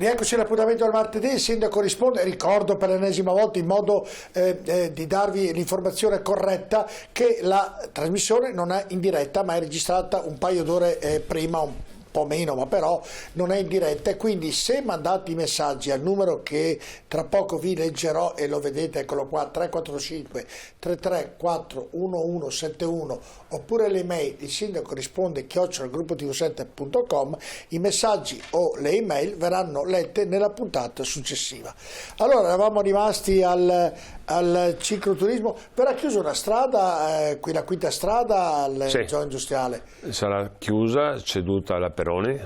Rieccoci all'appuntamento del martedì, il sindaco risponde, ricordo per l'ennesima volta in modo di darvi l'informazione corretta che la trasmissione non è in diretta ma è registrata un paio d'ore prima, un po' meno, ma però non è in diretta, e quindi se mandate i messaggi al numero che tra poco vi leggerò e lo vedete, eccolo qua, 345 334 1171, oppure le mail il sindaco risponde @gruppotv7.com, i messaggi o le email verranno lette nella puntata successiva. Allora, eravamo rimasti al cicloturismo. Verrà chiusa una strada, qui la quinta strada al zona industriale. Sarà chiusa, ceduta alla Peroni,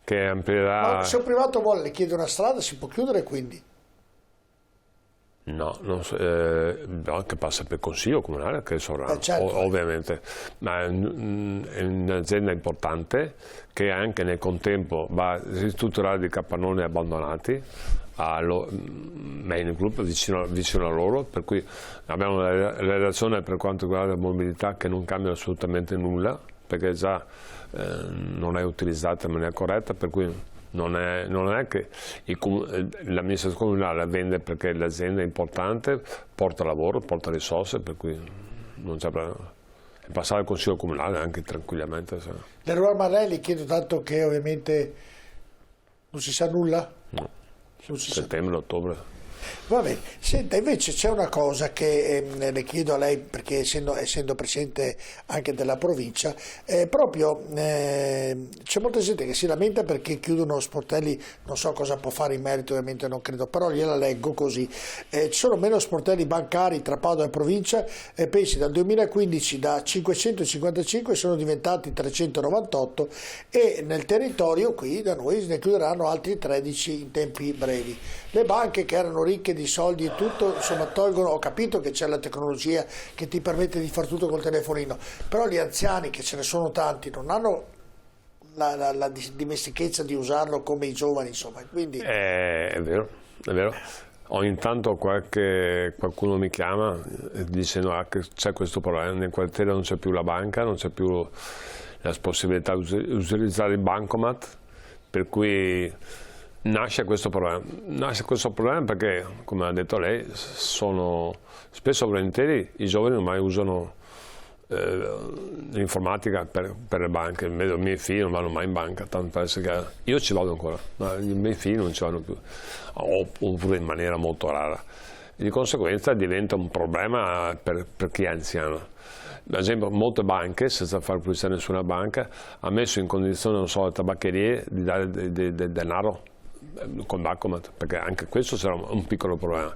che amplierà... Ma se un privato vuole, le chiede una strada, si può chiudere quindi? No, che passa per consiglio comunale, che è sovrano, certo. Ovviamente, ma è un'azienda importante che anche nel contempo va a ristrutturare dei capannoni abbandonati nel gruppo vicino a loro, per cui abbiamo una relazione per quanto riguarda la mobilità che non cambia assolutamente nulla, perché già non è utilizzata in maniera corretta, per cui non è che l'amministrazione comunale la vende perché l'azienda è importante, porta lavoro, porta risorse, per cui non c'è problema. E passare al consiglio comunale anche tranquillamente. Leroy Marelli, chiedo tanto che ovviamente non si sa nulla? No, settembre, ottobre. Va bene, senta, invece c'è una cosa che le chiedo a lei, perché essendo presidente anche della provincia, c'è molta gente che si lamenta perché chiudono sportelli, non so cosa può fare in merito, ovviamente non credo, però gliela leggo così. Ci sono meno sportelli bancari tra Padova e provincia, pensi dal 2015 da 555 sono diventati 398 e nel territorio qui da noi ne chiuderanno altri 13 in tempi brevi. Le banche che erano ricche di soldi e tutto, insomma, tolgono. Ho capito che c'è la tecnologia che ti permette di far tutto col telefonino, però gli anziani, che ce ne sono tanti, non hanno la dimestichezza di usarlo come i giovani, insomma, quindi... È vero, è vero. Ogni tanto qualcuno mi chiama e dice che c'è questo problema, nel quartiere non c'è più la banca, non c'è più la possibilità di utilizzare il bancomat, per cui nasce questo problema perché, come ha detto lei, spesso e volentieri i giovani ormai usano l'informatica per le banche. I miei figli non vanno mai in banca, tanto penso che io ci vado ancora, ma i miei figli non ci vanno più, oppure in maniera molto rara. E di conseguenza diventa un problema per chi è anziano. Ad esempio, molte banche, senza far pubblicità nessuna banca, ha messo in condizione, non so, le tabaccherie di dare del denaro con bancomat, perché anche questo sarà un piccolo problema.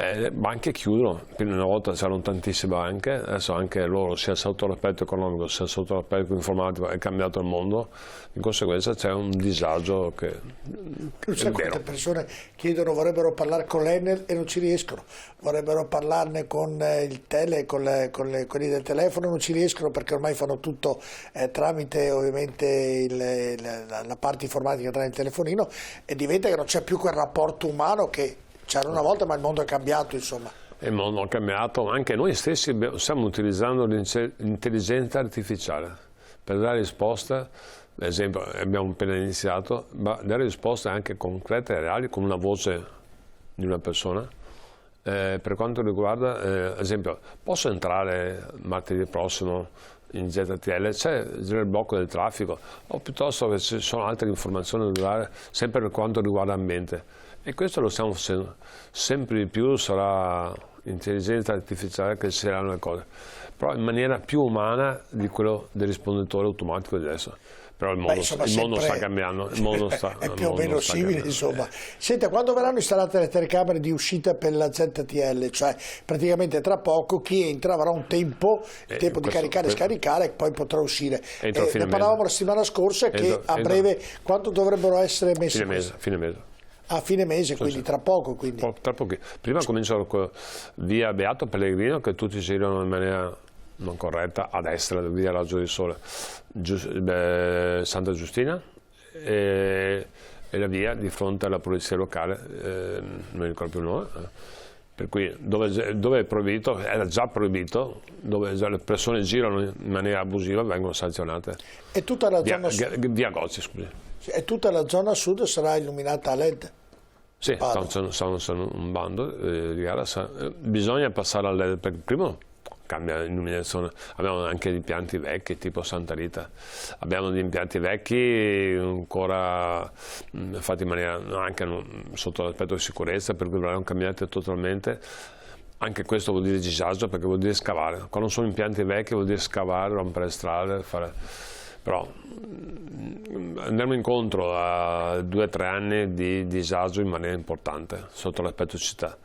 Le banche chiudono, prima una volta c'erano tantissime banche, adesso anche loro, sia sotto l'aspetto economico sia sotto l'aspetto informatico, è cambiato il mondo, di conseguenza c'è un disagio che non so quante persone chiedono, vorrebbero parlare con l'Enel e non ci riescono, vorrebbero parlarne con il quelli del telefono, non ci riescono perché ormai fanno tutto tramite ovviamente la parte informatica tra il telefonino, e diventa che non c'è più quel rapporto umano che c'era una volta, ma il mondo è cambiato, insomma. Il mondo è cambiato, anche noi stessi stiamo utilizzando l'intelligenza artificiale per dare risposte. Ad esempio, abbiamo appena iniziato, ma dare risposte anche concrete e reali con una voce di una persona. Per quanto riguarda, ad esempio, posso entrare martedì prossimo in ZTL, c'è il blocco del traffico, o piuttosto che ci sono altre informazioni da dare, sempre per quanto riguarda l'ambiente. E questo lo stiamo facendo, sempre di più sarà intelligenza artificiale che saranno le cose, però in maniera più umana di quello del risponditore automatico di adesso. Però il mondo sta cambiando, il mondo è più o meno simile, insomma. Senta, quando verranno installate le telecamere di uscita per la ZTL, cioè praticamente tra poco chi entra avrà un tempo, di caricare e scaricare e poi potrà uscire. Ne parlavamo la settimana scorsa che a breve quanto dovrebbero essere messi? Fine mese. A fine mese, quindi tra poco. Tra poco. Prima cominciano via Beato Pellegrino, che tutti girano in maniera non corretta, a destra, via Raggio di Sole, Santa Giustina e la via di fronte alla polizia locale, non mi ricordo più il nome, Per cui dove è proibito, era già proibito, dove già le persone girano in maniera abusiva vengono sanzionate. E tutta la Via, zona via Gozzi, scusi. e tutta la zona sud sarà illuminata a LED? Sì, Padova. sono un bando di gara. Bisogna passare a LED perché prima cambia l'illuminazione. Abbiamo anche impianti vecchi tipo Santa Rita, abbiamo degli impianti vecchi ancora fatti in maniera anche sotto l'aspetto di sicurezza, per cui verranno cambiati totalmente. Anche questo vuol dire disagio perché vuol dire scavare. Quando sono impianti vecchi vuol dire scavare, rompere strade, però andremo incontro a 2 o 3 anni di disagio in maniera importante sotto l'aspetto città,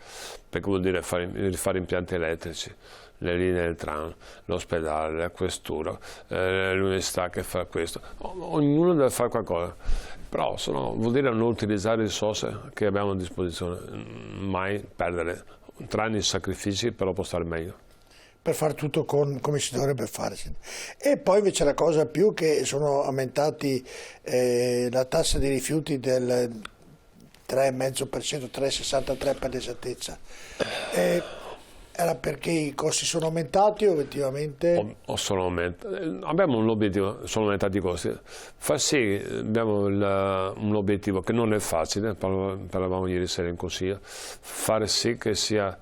perché vuol dire rifare impianti elettrici, le linee del tram, l'ospedale, la questura, l'università che fa questo. Ognuno deve fare qualcosa, però vuol dire non utilizzare risorse che abbiamo a disposizione, mai perdere 3 anni di sacrifici per stare meglio. Per fare tutto come si dovrebbe fare. E poi invece la cosa più che sono aumentati la tassa di rifiuti del 3,5%, 3,63 per l'esattezza. Era perché i costi sono aumentati o effettivamente? Abbiamo un obiettivo, sono aumentati i costi. Fa sì, abbiamo un obiettivo che non è facile, parlavamo ieri sera in consiglio, fare sì che sia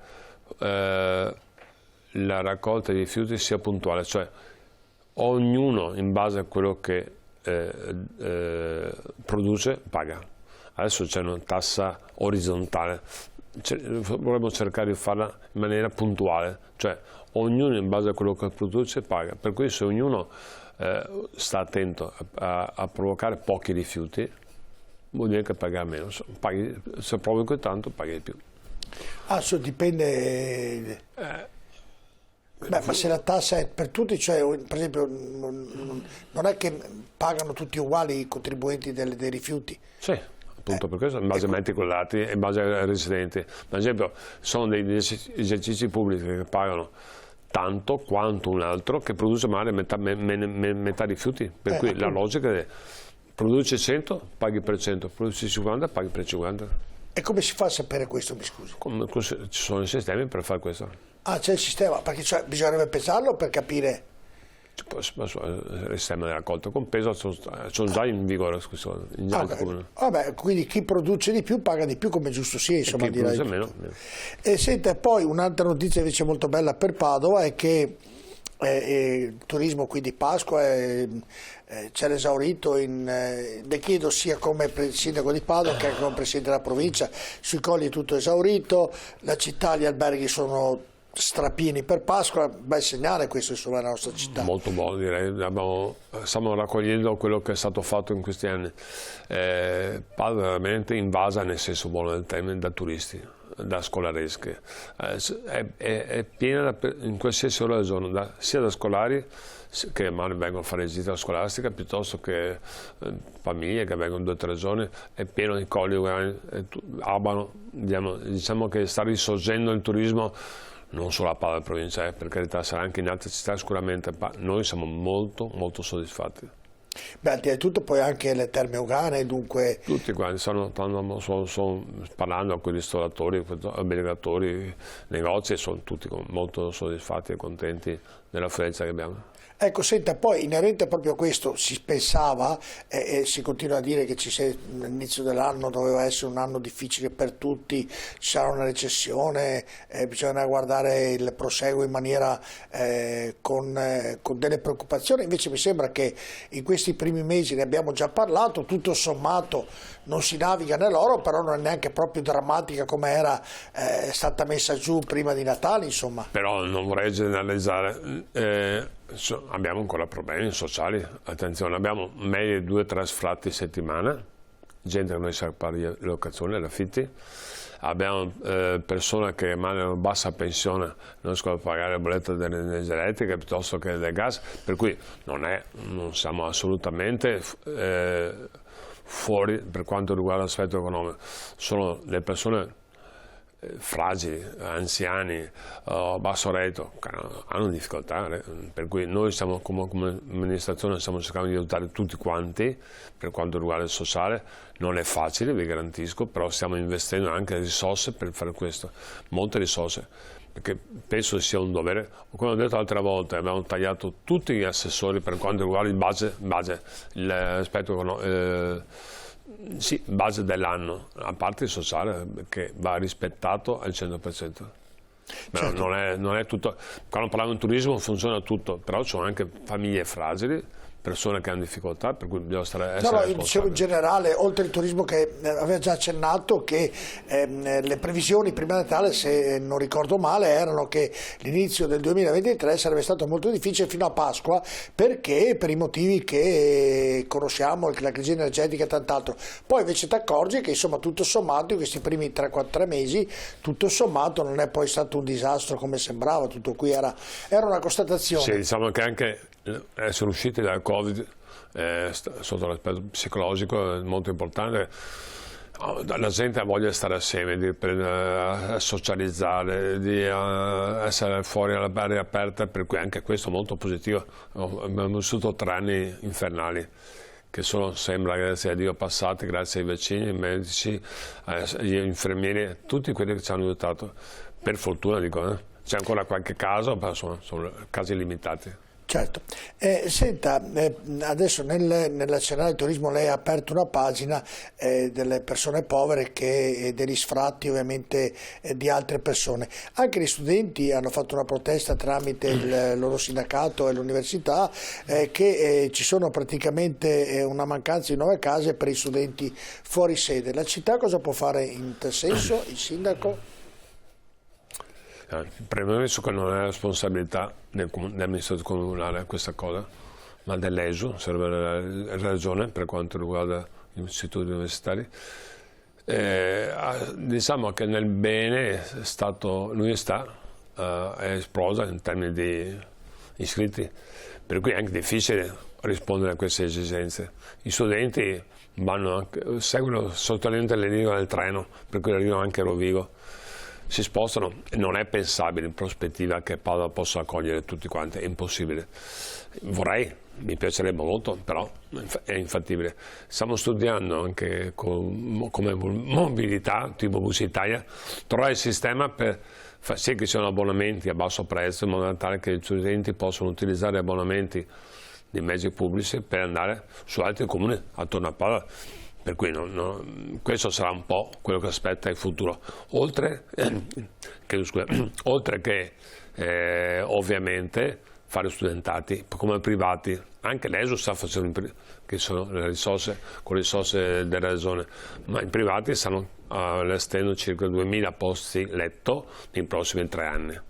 la raccolta di rifiuti sia puntuale, cioè ognuno in base a quello che produce paga. Adesso c'è una tassa orizzontale, vorremmo cercare di farla in maniera puntuale, cioè ognuno in base a quello che produce paga, per cui se ognuno sta attento a provocare pochi rifiuti vuol dire che paga meno, se provochi tanto paghi di più. Dipende. Beh, ma se la tassa è per tutti, cioè per esempio non è che pagano tutti uguali i contribuenti dei rifiuti? Sì, appunto per questo, in base ai metri quadrati e in base ai residenti. Ad esempio, sono degli esercizi pubblici che pagano tanto quanto un altro che produce magari metà rifiuti, per cui la logica è produci 100, paghi per 100, produci 50, paghi per 50. E come si fa a sapere questo, mi scusi? Ci sono i sistemi per fare questo. C'è il sistema, perché bisognerebbe pesarlo per capire. Il sistema di raccolta con peso sono già in vigore in altri comuni. Vabbè, quindi chi produce di più paga di più, come giusto sia, insomma, chi produce meno. E senta, poi un'altra notizia invece molto bella per Padova è che il turismo qui di Pasqua c'è l'esaurito, le chiedo sia come sindaco di Padova che come presidente della provincia, sui colli è tutto esaurito, la città, gli alberghi sono strapieni per Pasqua, bel segnale questo insomma nella nostra città. Molto buono direi, stiamo raccogliendo quello che è stato fatto in questi anni. Padova è veramente invasa nel senso buono del termine da turisti, da scolaresche, è piena in qualsiasi ora del giorno, sia da scolari che magari vengono a fare visita scolastica piuttosto che famiglie che vengono 2 o 3 giorni, è pieno di colli, Abano, diciamo che sta risorgendo il turismo non solo a Padova provincia, per carità sarà anche in altre città sicuramente, ma noi siamo molto molto soddisfatti. Beh, anzitutto poi anche le terme ugane, dunque. Tutti quanti stanno parlando con i ristoratori, albergatori, negozi e sono tutti molto soddisfatti e contenti dell'affluenza che abbiamo. Ecco, senta, poi inerente proprio a questo si pensava e si continua a dire che all'inizio dell'anno doveva essere un anno difficile per tutti, ci sarà una recessione, bisogna guardare il proseguo in maniera con delle preoccupazioni, invece mi sembra che in questi primi mesi ne abbiamo già parlato, tutto sommato non si naviga nell'oro, però non è neanche proprio drammatica come era stata messa giù prima di Natale, insomma. Però non vorrei generalizzare. Abbiamo ancora problemi sociali, attenzione, abbiamo meglio 2 o 3 sfratti a settimana, gente che non riesce a pagare le locazioni, le affitti, abbiamo persone che hanno bassa pensione, non riescono a pagare la bolletta dell'energia elettrica piuttosto che del gas, per cui non siamo assolutamente fuori per quanto riguarda l'aspetto economico, sono le persone fragili, anziani, basso reddito, hanno difficoltà, per cui noi siamo come amministrazione stiamo cercando di aiutare tutti quanti per quanto riguarda il sociale. Non è facile, vi garantisco, però stiamo investendo anche risorse per fare questo, molte risorse, perché penso sia un dovere. Come ho detto altre volte, abbiamo tagliato tutti gli assessori per quanto riguarda base dell'anno, a parte il sociale, che va rispettato al 100%. Certo. Non è tutto. Quando parliamo di turismo funziona tutto, però ci sono anche famiglie fragili, persone che hanno difficoltà, per cui bisogna essere responsabili. Dicevo in generale, oltre il turismo, che aveva già accennato che le previsioni prima di Natale, se non ricordo male, erano che l'inizio del 2023 sarebbe stato molto difficile fino a Pasqua, perché per i motivi che conosciamo, la crisi energetica e tant'altro. Poi invece ti accorgi che insomma tutto sommato in questi primi 3-4 mesi, tutto sommato non è poi stato un disastro come sembrava, tutto qui era una constatazione. Sì, diciamo che anche essere usciti dal Covid sotto l'aspetto psicologico è molto importante. La gente ha voglia di stare assieme, di socializzare, di essere fuori all'aria aperta, per cui anche questo è molto positivo. Abbiamo vissuto 3 anni infernali che sembra, grazie a Dio, passati, grazie ai vaccini, ai medici, agli infermieri, tutti quelli che ci hanno aiutato. Per fortuna, dico, c'è ancora qualche caso, ma sono casi limitati. Certo. Senta, adesso nell'accennare del turismo lei ha aperto una pagina delle persone povere degli sfratti ovviamente di altre persone. Anche gli studenti hanno fatto una protesta tramite il loro sindacato e l'università che ci sono praticamente una mancanza di nuove case per i studenti fuori sede. La città cosa può fare in tal senso, il sindaco? Premesso che non è responsabilità dell'amministrazione comunale questa cosa, ma dell'ESU, serve la ragione per quanto riguarda gli istituti universitari. Diciamo che nel bene l'università è esplosa in termini di iscritti, per cui è anche difficile rispondere a queste esigenze. I studenti seguono sostanzialmente le linee del treno, per cui arrivano anche a Rovigo. Si spostano e non è pensabile in prospettiva che Padova possa accogliere tutti quanti, è impossibile. Mi piacerebbe molto, però è infattibile. Stiamo studiando anche come mobilità, tipo Bus Italia, trovare il sistema per far sì che siano abbonamenti a basso prezzo, in modo tale che gli studenti possano utilizzare abbonamenti di mezzi pubblici per andare su altri comuni attorno a Padova. Per cui questo sarà un po' quello che aspetta il futuro, oltre che ovviamente fare studentati come privati. Anche l'ESO sta facendo, che sono le risorse, con risorse della regione, ma i privati stanno allestendo circa 2000 posti letto nei prossimi 3 anni.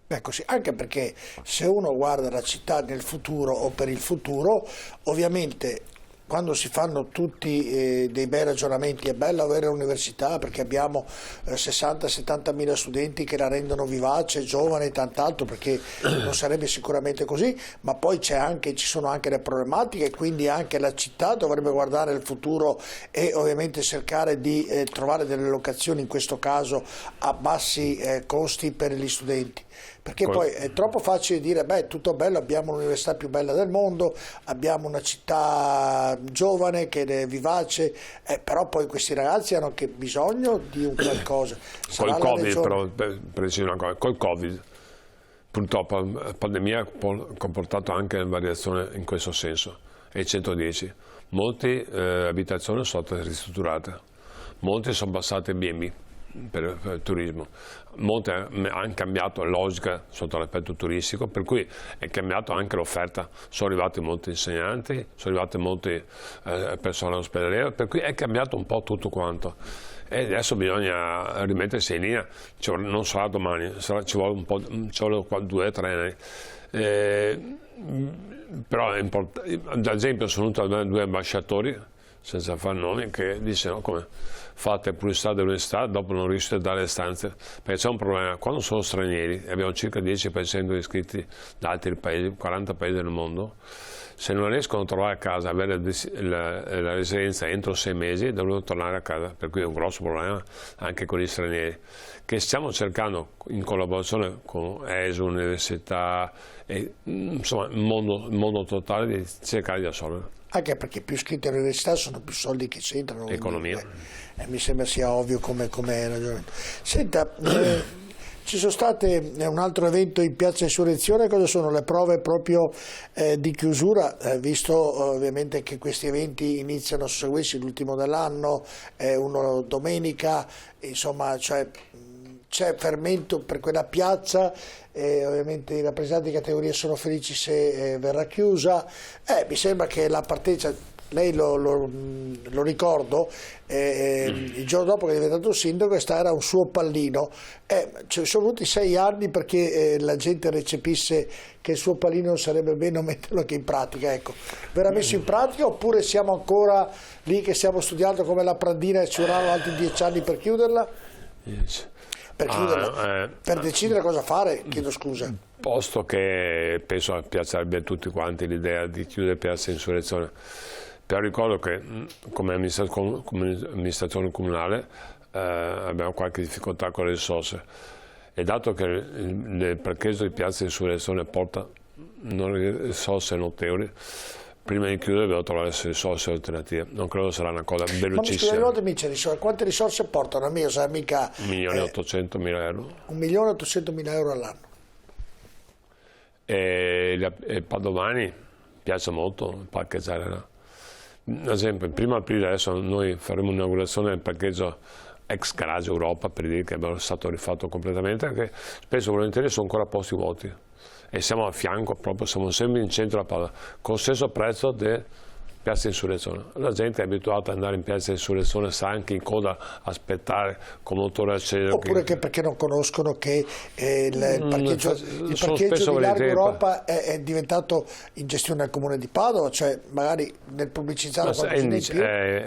Ecco sì, anche perché se uno guarda la città nel futuro o per il futuro, ovviamente quando si fanno tutti dei bei ragionamenti, è bello avere l'università perché abbiamo 60-70 mila studenti che la rendono vivace, giovane e tant'altro, perché non sarebbe sicuramente così, ma poi ci sono anche le problematiche, quindi anche la città dovrebbe guardare il futuro e ovviamente cercare di trovare delle locazioni, in questo caso a bassi costi per gli studenti. Perché poi è troppo facile dire, tutto bello, abbiamo l'università più bella del mondo, abbiamo una città giovane che è vivace, però poi questi ragazzi hanno anche bisogno di un qualcosa. Col Covid, però, preciso una cosa, col Covid, purtroppo la pandemia ha comportato anche una variazione in questo senso, è il 110. Molte abitazioni sono state ristrutturate, molte sono passate B&B. Per il turismo, molte hanno cambiato la logica sotto l'aspetto turistico, per cui è cambiato anche l'offerta, sono arrivati molti insegnanti, sono arrivate molte persone all'ospedaliero, per cui è cambiato un po' tutto quanto e adesso bisogna rimettersi in linea, non sarà domani, ci vuole 2 o 3 anni. Però è importante. Ad esempio sono venuti 2 ambasciatori, senza fare nomi, che dicono come fate pubblicità dell'università, dopo non riuscite a dare le stanze, perché c'è un problema, quando sono stranieri, e abbiamo circa 10% di iscritti da altri paesi, 40 paesi del mondo, se non riescono a trovare casa, avere la residenza entro 6 mesi, devono tornare a casa, per cui è un grosso problema anche con gli stranieri, che stiamo cercando in collaborazione con ESU, università, e, insomma il mondo totale di cercare di assolvere. Anche perché più iscritti all'università sono più soldi che ci entrano. Economia. Mi sembra sia ovvio come ragionamento. Senta, ci sono state un altro evento in Piazza Insurrezione, cosa sono le prove proprio di chiusura, visto ovviamente che questi eventi iniziano a susseguirsi l'ultimo dell'anno, uno domenica, insomma c'è fermento per quella piazza, ovviamente i rappresentanti di categoria sono felici se verrà chiusa, mi sembra che la partenza, lei lo ricordo, il giorno dopo che è diventato sindaco era un suo pallino, ci sono voluti 6 anni perché la gente recepisse che il suo pallino non sarebbe bene metterlo anche in pratica, ecco. Verrà messo in pratica oppure siamo ancora lì che stiamo studiando come la Pradina e ci vorranno altri 10 anni per chiuderla? Per decidere cosa fare, chiedo scusa. Posto che penso piacerebbe a tutti quanti l'idea di chiudere Piazza Insurrezione, però ricordo che come amministrazione comunale abbiamo qualche difficoltà con le risorse, e dato che il parcheggio di Piazza Insurrezione porta risorse notevoli, prima di chiudere devo trovare risorse alternative, non credo sarà una cosa velocissima. Ma mi scusi, quante risorse portano? A me sarà mica 1.800.000 euro. 1.800.000 euro all'anno. E Padovani piace molto parcheggiare là. Ad esempio, il 1° aprile adesso noi faremo un'inaugurazione del parcheggio ex Garage Europa, per dire che è stato rifatto completamente, anche spesso e volentieri sono ancora posti vuoti. E siamo a fianco, proprio siamo sempre in centro a Padova, con lo stesso prezzo di Piazza Insurrezione. La gente è abituata ad andare in Piazza Insurrezione, sta anche in coda a aspettare con motore acceso. Oppure che perché non conoscono che il parcheggio di Largo Europa è diventato in gestione al Comune di Padova, cioè magari nel pubblicizzare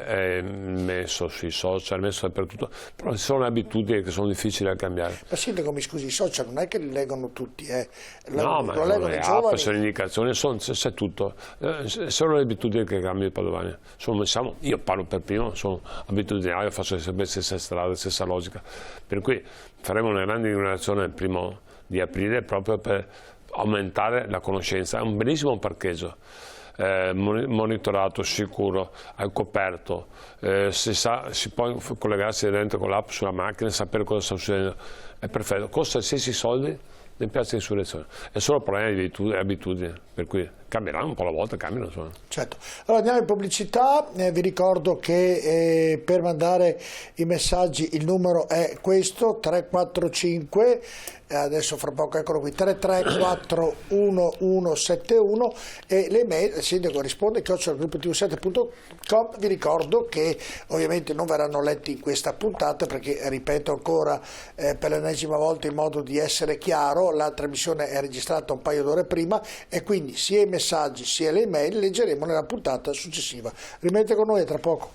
è messo sui social, è messo dappertutto, però ci sono abitudini che sono difficili da cambiare. Ma Sindaco, mi scusi, i social non è che li leggono tutti, no, ma lo leggono le i app, giovani. sono indicazioni, c'è tutto, sono le abitudini che cambiano i padovani. Io parlo per primo, sono abitudinario, faccio sempre la stessa strada, la stessa logica, per cui faremo una grande inaugurazione il 1° di aprile proprio per aumentare la conoscenza. È un bellissimo parcheggio, monitorato, sicuro, al coperto, si può collegarsi dentro con l'app sulla macchina e sapere cosa sta succedendo, è perfetto, costa i stessi soldi in Piazza Insurrezione, è solo problema di abitudine, per cui cambieranno un po' alla volta, cambiano insomma. Certo. Allora andiamo in pubblicità, vi ricordo che per mandare i messaggi il numero è questo, 345, adesso fra poco eccolo qui, 3341171 e le mail, il sindaco risponde @gruppotv7.com. Vi ricordo che ovviamente non verranno letti in questa puntata perché, ripeto ancora per l'ennesima volta in modo di essere chiaro, la trasmissione è registrata un paio d'ore prima e quindi sia i messaggi sia le email leggeremo nella puntata successiva. Rimanete con noi, tra poco.